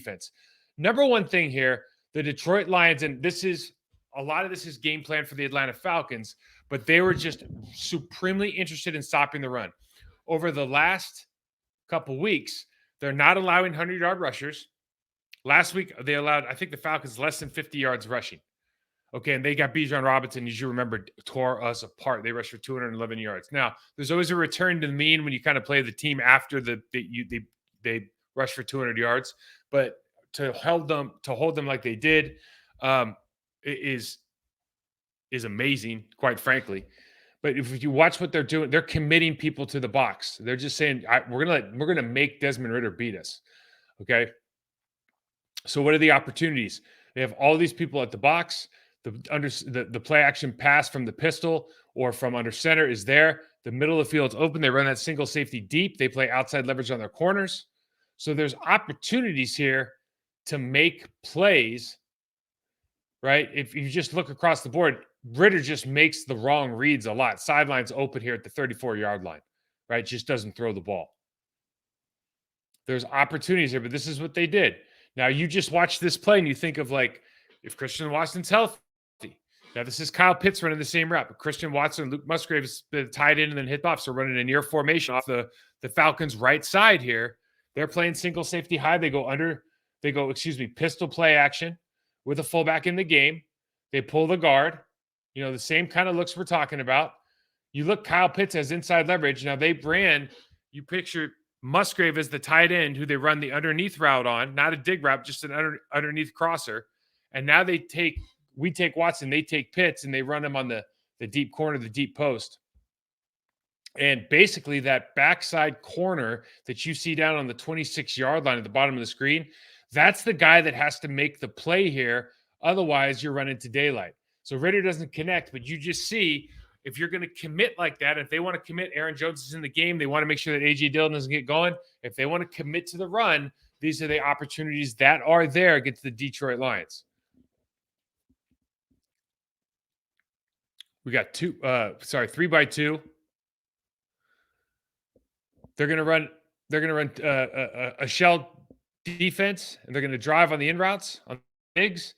defense. Number one thing here, the Detroit Lions, and a lot of this is game plan for the Atlanta Falcons, but they were just supremely interested in stopping the run. Over the last couple weeks, they're not allowing 100-yard rushers. Last week, they allowed, I think the Falcons, less than 50 yards rushing. Okay, and they got Bijan Robinson, as you remember, tore us apart. They rushed for 211 yards. Now, there's always a return to the mean when you kind of play the team after they rush for 200 yards. But to hold them like they did is amazing, quite frankly. But if you watch what they're doing, they're committing people to the box. They're just saying we're gonna make Desmond Ridder beat us. Okay. So what are the opportunities? They have all these people at the box. The play action pass from the pistol or from under center is there. The middle of the field's open. They run that single safety deep. They play outside leverage on their corners. So there's opportunities here to make plays, right? If you just look across the board, Ridder just makes the wrong reads a lot. Sidelines open here at the 34-yard line, right? Just doesn't throw the ball. There's opportunities here, but this is what they did. Now, you just watch this play and you think of, like, if Christian Watson's healthy. Now, this is Kyle Pitts running the same route, but Christian Watson and Luke Musgrave is tied in and then hit off. So running a near formation off the Falcons' right side here. They're playing single safety high. They go pistol play action with a fullback in the game. They pull the guard. You know, the same kind of looks we're talking about. You look, Kyle Pitts has inside leverage. Now, you picture Musgrave as the tight end who they run the underneath route on, not a dig route, just an underneath crosser. And now we take Watson, they take Pitts, and they run him on the deep corner, the deep post. And basically that backside corner that you see down on the 26-yard line at the bottom of the screen, that's the guy that has to make the play here. Otherwise, you're running to daylight. So Ridder doesn't connect, but you just see if you're going to commit like that, if they want to commit, Aaron Jones is in the game, they want to make sure that A.J. Dillon doesn't get going. If they want to commit to the run, these are the opportunities that are there against the Detroit Lions. We got 3-by-2. They're going to run a shell defense, and they're going to drive on the in routes on Diggs.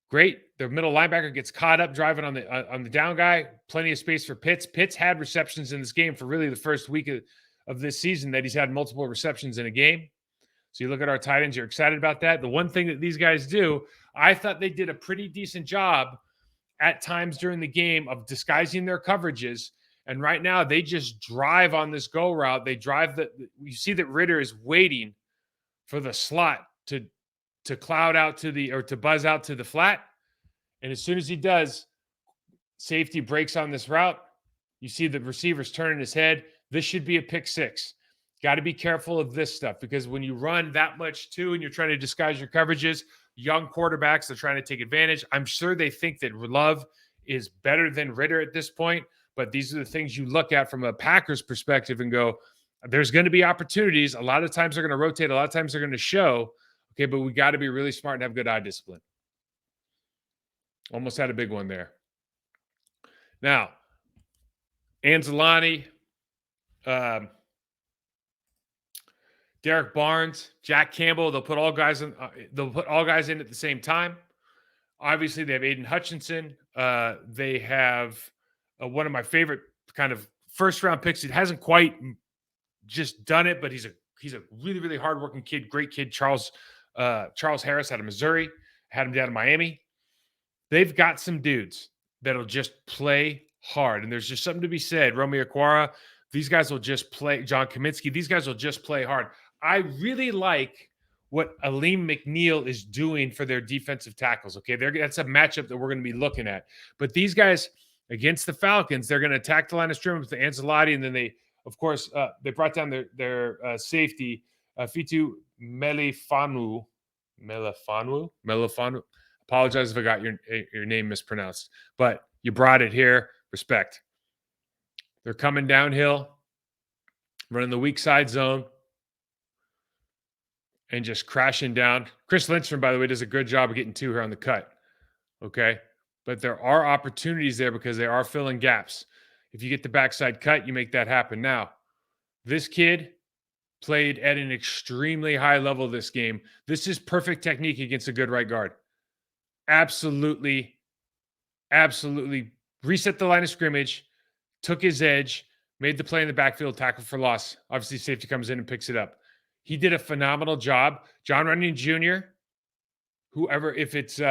Great. Their middle linebacker gets caught up driving on the down guy. Plenty of space for Pitts. Pitts had receptions in this game for really the first week of this season that he's had multiple receptions in a game. So you look at our tight ends, you're excited about that. The one thing that these guys do, I thought they did a pretty decent job at times during the game of disguising their coverages. And right now they just drive on this go route. They drive you see that Ridder is waiting for the slot to cloud out to buzz out to the flat. And as soon as he does, safety breaks on this route. You see the receiver's turning his head. This should be a pick six. Got to be careful of this stuff because when you run that much too and you're trying to disguise your coverages, young quarterbacks are trying to take advantage. I'm sure they think that Love is better than Ridder at this point, but these are the things you look at from a Packers perspective and go, there's going to be opportunities. A lot of times they're going to rotate. A lot of times they're going to show. Okay, but we got to be really smart and have good eye discipline. Almost had a big one there. Now, Anzalone, Derek Barnes, Jack Campbell, they'll put all guys in at the same time. Obviously, they have Aiden Hutchinson. They have one of my favorite kind of first-round picks. It hasn't quite just done it, but he's a really, really hardworking kid, great kid. Charles Harris out of Missouri, had him down in Miami. They've got some dudes that'll just play hard, and there's just something to be said. Romeo Okwara, these guys will just play. John Kaminsky, these guys will just play hard. I really like what Aleem McNeil is doing for their defensive tackles. Okay, that's a matchup that we're going to be looking at. But these guys against the Falcons, they're going to attack the line of scrimmage with Ancelotti, and then they brought down their safety, Fitu Melifanu. Apologize if I got your name mispronounced, but you brought it here. Respect. They're coming downhill, running the weak side zone, and just crashing down. Chris Lindstrom, by the way, does a good job of getting two here on the cut. Okay, but there are opportunities there because they are filling gaps. If you get the backside cut, you make that happen. Now, this kid, played at an extremely high level this game. This is perfect technique against a good right guard. Absolutely, absolutely reset the line of scrimmage, took his edge, made the play in the backfield, tackle for loss. Obviously, safety comes in and picks it up. He did a phenomenal job. John Runyon Jr., whoever, if it's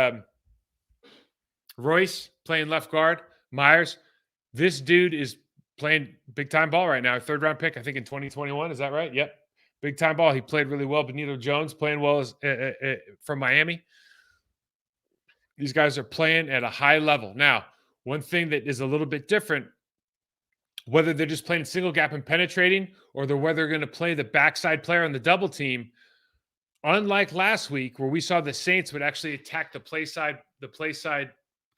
Royce playing left guard, Myers, this dude is playing big time ball right now. Third round pick, I think in 2021. Is that right? Yep. Big time ball. He played really well. Benito Jones playing well from Miami. These guys are playing at a high level. Now, one thing that is a little bit different, whether they're just playing single gap and penetrating, or whether they're going to play the backside player on the double team, unlike last week where we saw the Saints would actually attack the play side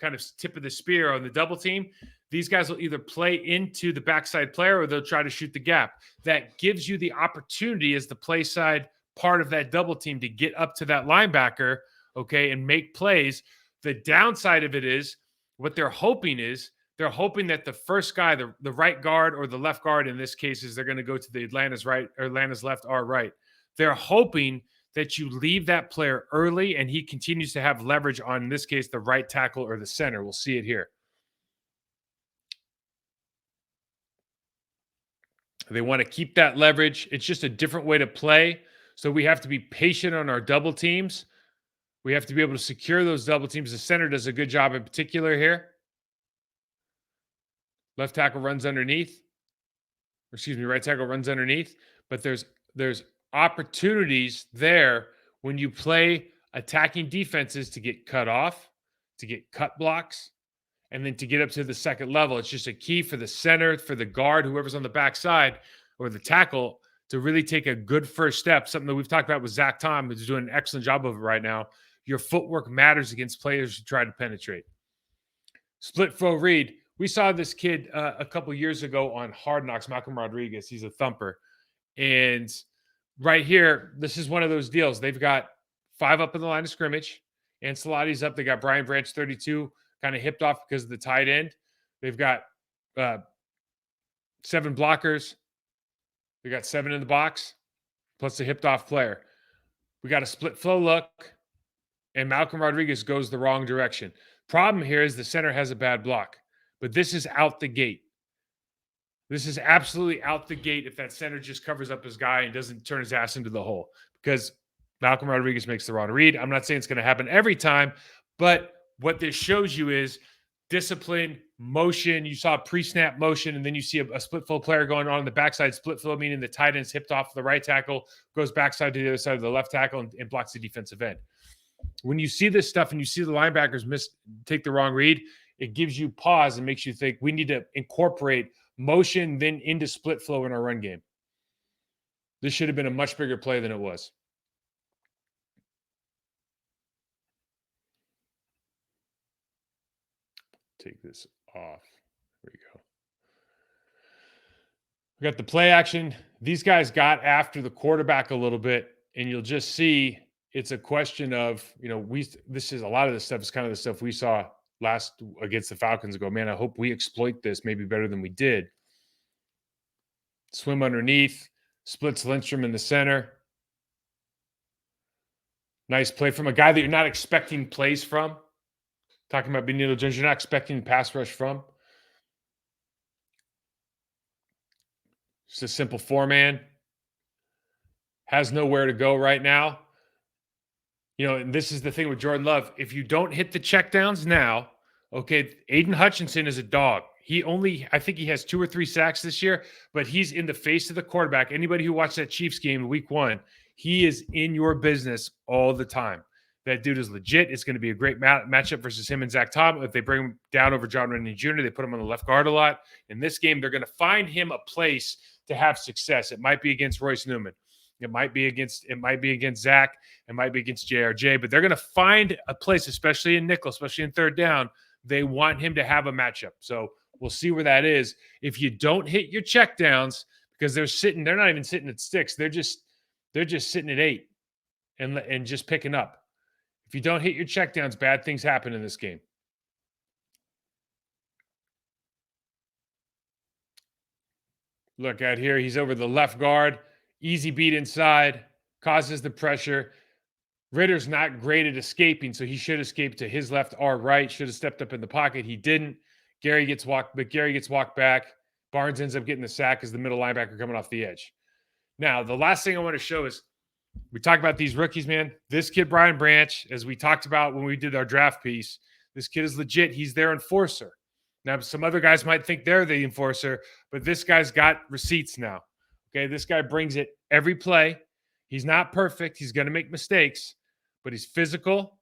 kind of tip of the spear on the double team, these guys will either play into the backside player or they'll try to shoot the gap. That gives you the opportunity as the play side part of that double team to get up to that linebacker, okay, and make plays. The downside of it is what they're hoping that the first guy, the right guard or the left guard in this case, is they're going to go to the Atlanta's right or Atlanta's left, our right. They're hoping that you leave that player early and he continues to have leverage on, in this case, the right tackle or the center. We'll see it here. They want to keep that leverage. It's just a different way to play. So we have to be patient on our double teams. We have to be able to secure those double teams. The center does a good job in particular here. Left tackle runs underneath. Right tackle runs underneath. But there's opportunities there when you play attacking defenses to get cut off, to get cut blocks, and then to get up to the second level. It's just a key for the center, for the guard, whoever's on the backside, or the tackle, to really take a good first step. Something that we've talked about with Zach Tom, who's doing an excellent job of it right now. Your footwork matters against players who try to penetrate. Split flow read. We saw this kid a couple years ago on Hard Knocks, Malcolm Rodriguez. He's a thumper. And right here, this is one of those deals. They've got 5 up in the line of scrimmage. Ancelotti's up. They got Brian Branch, 32, kind of hipped off because of the tight end. They've got 7 blockers. They got 7 in the box, plus a hipped off player. We got a split flow look, and Malcolm Rodriguez goes the wrong direction. Problem here is the center has a bad block, but this is out the gate. This is absolutely out the gate if that center just covers up his guy and doesn't turn his ass into the hole, because Malcolm Rodriguez makes the wrong read. I'm not saying it's going to happen every time, but what this shows you is discipline, motion. You saw pre-snap motion, and then you see a split flow player going on the backside. Split flow meaning the tight end's hipped off the right tackle, goes backside to the other side of the left tackle and blocks the defensive end. When you see this stuff and you see the linebackers take the wrong read, it gives you pause and makes you think we need to incorporate motion then into split flow in our run game. This should have been a much bigger play than it was. Take this off. There we go. We got the play action. These guys got after the quarterback a little bit, and you'll just see it's a question of, a lot of this stuff is kind of the stuff we saw last against the Falcons. Go, man, I hope we exploit this maybe better than we did. Swim underneath, splits Lindstrom in the center. Nice play from a guy that you're not expecting plays from. Talking about Benito Jones, you're not expecting pass rush from. Just a simple 4-man. Has nowhere to go right now. And this is the thing with Jordan Love. If you don't hit the checkdowns now, okay, Aiden Hutchinson is a dog. I think he has 2 or 3 sacks this year, but he's in the face of the quarterback. Anybody who watched that Chiefs game week 1, he is in your business all the time. That dude is legit. It's going to be a great matchup versus him and Zach Tom. If they bring him down over John Runyon Jr., they put him on the left guard a lot. In this game, they're going to find him a place to have success. It might be against Royce Newman. It might be against Zach. It might be against JRJ, but they're going to find a place, especially in nickel, especially in third down. They want him to have a matchup. So we'll see where that is. If you don't hit your checkdowns, because they're not even sitting at 6. They're just sitting at 8 and just picking up. If you don't hit your checkdowns, bad things happen in this game. Look out here. He's over the left guard. Easy beat inside, causes the pressure. Ritter's not great at escaping, so he should escape to his left or right. Should have stepped up in the pocket. He didn't. Gary gets walked back. Barnes ends up getting the sack as the middle linebacker coming off the edge. Now, the last thing I want to show is we talk about these rookies, man. This kid, Brian Branch, as we talked about when we did our draft piece, this kid is legit. He's their enforcer. Now, some other guys might think they're the enforcer, but this guy's got receipts now. Okay, this guy brings it every play. He's not perfect. He's going to make mistakes, but he's physical.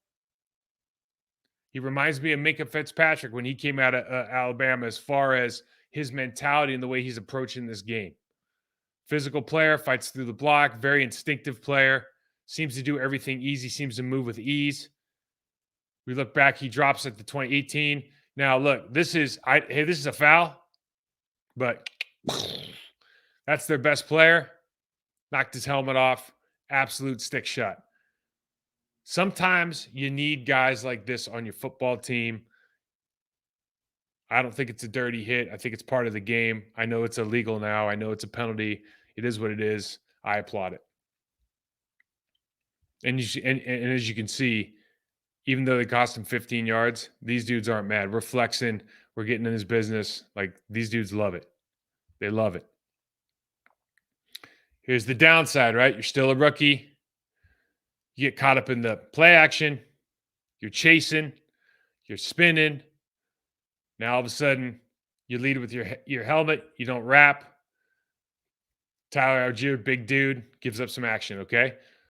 He reminds me of Minka Fitzpatrick when he came out of Alabama as far as his mentality and the way he's approaching this game. Physical player, fights through the block, very instinctive player, seems to do everything easy, seems to move with ease. We look back, he drops at the 2018. Now, look, this is a foul, but that's their best player. Knocked his helmet off. Absolute stick shot. Sometimes you need guys like this on your football team. I don't think it's a dirty hit. I think it's part of the game. I know it's illegal now. I know it's a penalty. It is what it is. I applaud it. And as you can see, even though they cost him 15 yards, these dudes aren't mad. We're flexing. We're getting in his business. Like, these dudes love it. They love it. Here's the downside, right? You're still a rookie. You get caught up in the play action. You're chasing. You're spinning. Now, all of a sudden, you lead with your helmet. You don't wrap. Tyler Algier, big dude, gives up some action, okay?